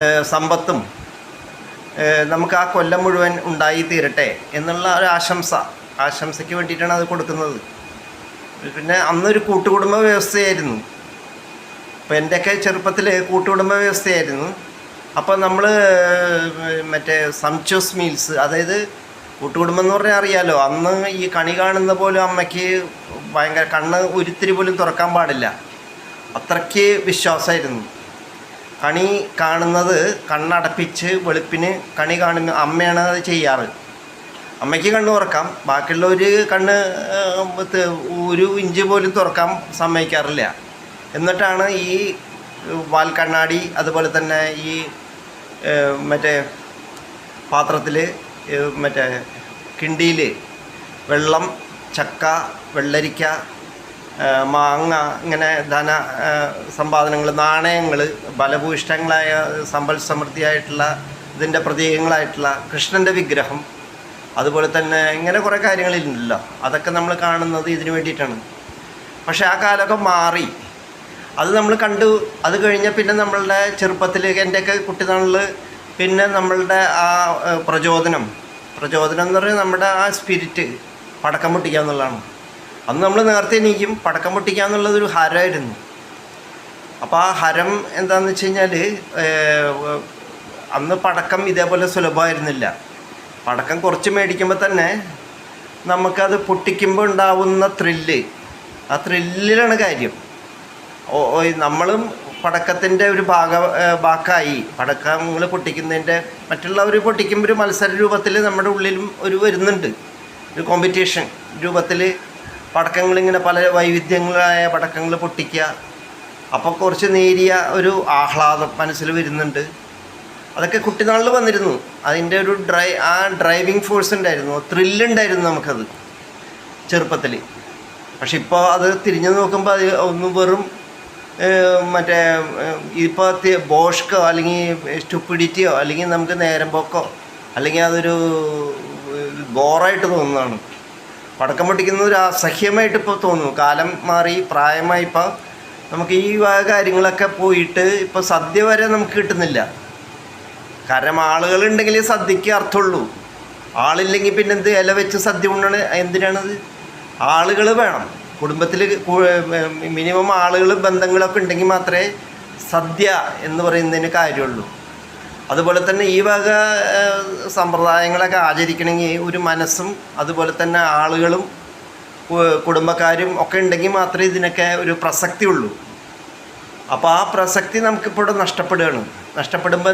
സമ്പത്തും നമുക്ക് ആ കൊല്ലം മുഴുവൻ ഉണ്ടായി തീരട്ടെ എന്നുള്ള ഒരു ആശംസയ്ക്ക് വേണ്ടിയിട്ടാണ് അത് കൊടുക്കുന്നത്. പിന്നെ അന്നൊരു കൂട്ടുകുടുംബ വ്യവസ്ഥയായിരുന്നു. അപ്പോൾ എൻ്റെയൊക്കെ ചെറുപ്പത്തിൽ കൂട്ടുകുടുംബ വ്യവസ്ഥയായിരുന്നു. അപ്പോൾ നമ്മൾ മറ്റേ സംച്വസ് മീൽസ്, അതായത് കൂട്ടുകുടുംബം എന്ന് പറഞ്ഞാൽ അറിയാമല്ലോ, അന്ന് ഈ കണി കാണുന്ന പോലും അമ്മയ്ക്ക് ഭയങ്കര കണ്ണ് ഒരിത്തിരി പോലും തുറക്കാൻ പാടില്ല, അത്രയ്ക്ക് വിശ്വാസമായിരുന്നു. കണി കാണുന്നത് കണ്ണടപ്പിച്ച് വെളുപ്പിന് കണി കാണുന്ന അമ്മയാണ് അത് ചെയ്യാറ്. അമ്മയ്ക്ക് കണ്ണ് തുറക്കാം, ബാക്കിയുള്ളവർ കണ്ണ് ഒരു ഇഞ്ച് പോലും തുറക്കാൻ സമ്മതിക്കാറില്ല. എന്നിട്ടാണ് ഈ വാൽക്കണ്ണാടി, അതുപോലെ തന്നെ ഈ മറ്റേ പാത്രത്തിൽ മറ്റേ കിണ്ടിയിൽ വെള്ളം, ചക്ക, വെള്ളരിക്ക, മാങ്ങ, ഇങ്ങനെ ധന സമ്പാദനങ്ങൾ, നാണയങ്ങൾ, ബലഭൂയിഷ്ടങ്ങളായ സമ്പൽ സമൃദ്ധിയായിട്ടുള്ള ഇതിൻ്റെ പ്രതീകങ്ങളായിട്ടുള്ള കൃഷ്ണൻ്റെ വിഗ്രഹം, അതുപോലെ തന്നെ ഇങ്ങനെ കുറേ കാര്യങ്ങളില്ലല്ലോ, അതൊക്കെ നമ്മൾ കാണുന്നത് ഇതിനു വേണ്ടിയിട്ടാണ്. പക്ഷേ ആ കാലമൊക്കെ മാറി, അത് നമ്മൾ കണ്ടു. അത് കഴിഞ്ഞാൽ പിന്നെ നമ്മളുടെ ചെറുപ്പത്തിൽ, എൻ്റെയൊക്കെ കുട്ടിനാളിൽ പിന്നെ നമ്മളുടെ ആ പ്രചോദനം എന്ന് പറഞ്ഞാൽ നമ്മുടെ ആ സ്പിരിറ്റ് പടക്കം പൊട്ടിക്കുക എന്നുള്ളതാണ്. അന്ന് നമ്മൾ നേരത്തെ എണീക്കും, പടക്കം പൊട്ടിക്കുക എന്നുള്ളതൊരു ഹരമായിരുന്നു. അപ്പോൾ ആ ഹരം എന്താണെന്ന് വെച്ച് കഴിഞ്ഞാൽ, അന്ന് പടക്കം ഇതേപോലെ സുലഭമായിരുന്നില്ല. പടക്കം കുറച്ച് മേടിക്കുമ്പോൾ തന്നെ നമുക്കത് പൊട്ടിക്കുമ്പോൾ ഉണ്ടാവുന്ന ത്രില്ല്, ആ ത്രില്ലിലാണ് കാര്യം. നമ്മളും പടക്കത്തിൻ്റെ ഒരു ഭാഗമായി പടക്കങ്ങൾ പൊട്ടിക്കുന്നതിൻ്റെ, മറ്റുള്ളവർ പൊട്ടിക്കുമ്പോൾ ഒരു മത്സര രൂപത്തിൽ നമ്മുടെ ഉള്ളിലും ഒരു വരുന്നുണ്ട്, ഒരു കോമ്പറ്റീഷൻ രൂപത്തിൽ പടക്കങ്ങളിങ്ങനെ പല വൈവിധ്യങ്ങളായ പടക്കങ്ങൾ പൊട്ടിക്കുക. അപ്പോൾ കുറച്ച് നേരിയ ഒരു ആഹ്ലാദം മനസ്സിൽ വരുന്നുണ്ട്. അതൊക്കെ കുട്ടിനാളിൽ വന്നിരുന്നു. അതിൻ്റെ ഒരു ഡ്രൈവിംഗ് ഫോഴ്സ് ഉണ്ടായിരുന്നു, ത്രില്ലുണ്ടായിരുന്നു നമുക്കത് ചെറുപ്പത്തിൽ. പക്ഷെ ഇപ്പോൾ അത് തിരിഞ്ഞു നോക്കുമ്പോൾ അത് ഒന്നും വെറും മറ്റേ ഇപ്പോൾ ബോഷ്കോ അല്ലെങ്കിൽ സ്റ്റുപ്പിഡിറ്റിയോ അല്ലെങ്കിൽ നമുക്ക് നേരം പോക്കോ അല്ലെങ്കിൽ അതൊരു ബോറായിട്ട് തോന്നുന്നതാണ്. പടക്കം പൊട്ടിക്കുന്ന ഒരു അസഹ്യമായിട്ട് ഇപ്പോൾ തോന്നുന്നു. കാലം മാറി, പ്രായമായി, ഇപ്പോൾ നമുക്ക് ഈ കാര്യങ്ങളൊക്കെ പോയിട്ട് ഇപ്പോൾ സദ്യ വരെ നമുക്ക് കിട്ടുന്നില്ല. കാരണം ആളുകളുണ്ടെങ്കിൽ സദ്യക്ക് അർത്ഥമുള്ളൂ. ആളില്ലെങ്കിൽ പിന്നെ എന്ത് ഇല വെച്ച് സദ്യ കൊണ്ടാണ്? എന്തിനാണത്? ആളുകൾ വേണം കുടുംബത്തിൽ, മിനിമം ആളുകൾ, ബന്ധങ്ങളൊക്കെ ഉണ്ടെങ്കിൽ മാത്രമേ സദ്യ എന്ന് പറയുന്നതിന് കാര്യമുള്ളൂ. അതുപോലെ തന്നെ ഈ വക സമ്പ്രദായങ്ങളൊക്കെ ആചരിക്കണമെങ്കിൽ ഒരു മനസ്സും അതുപോലെ തന്നെ ആളുകളും കുടുംബക്കാരും ഒക്കെ ഉണ്ടെങ്കിൽ മാത്രമേ ഇതിനൊക്കെ ഒരു പ്രസക്തി ഉള്ളൂ. അപ്പോൾ ആ പ്രസക്തി നമുക്കിപ്പോൾ നഷ്ടപ്പെടുകയാണ്. നഷ്ടപ്പെടുമ്പോൾ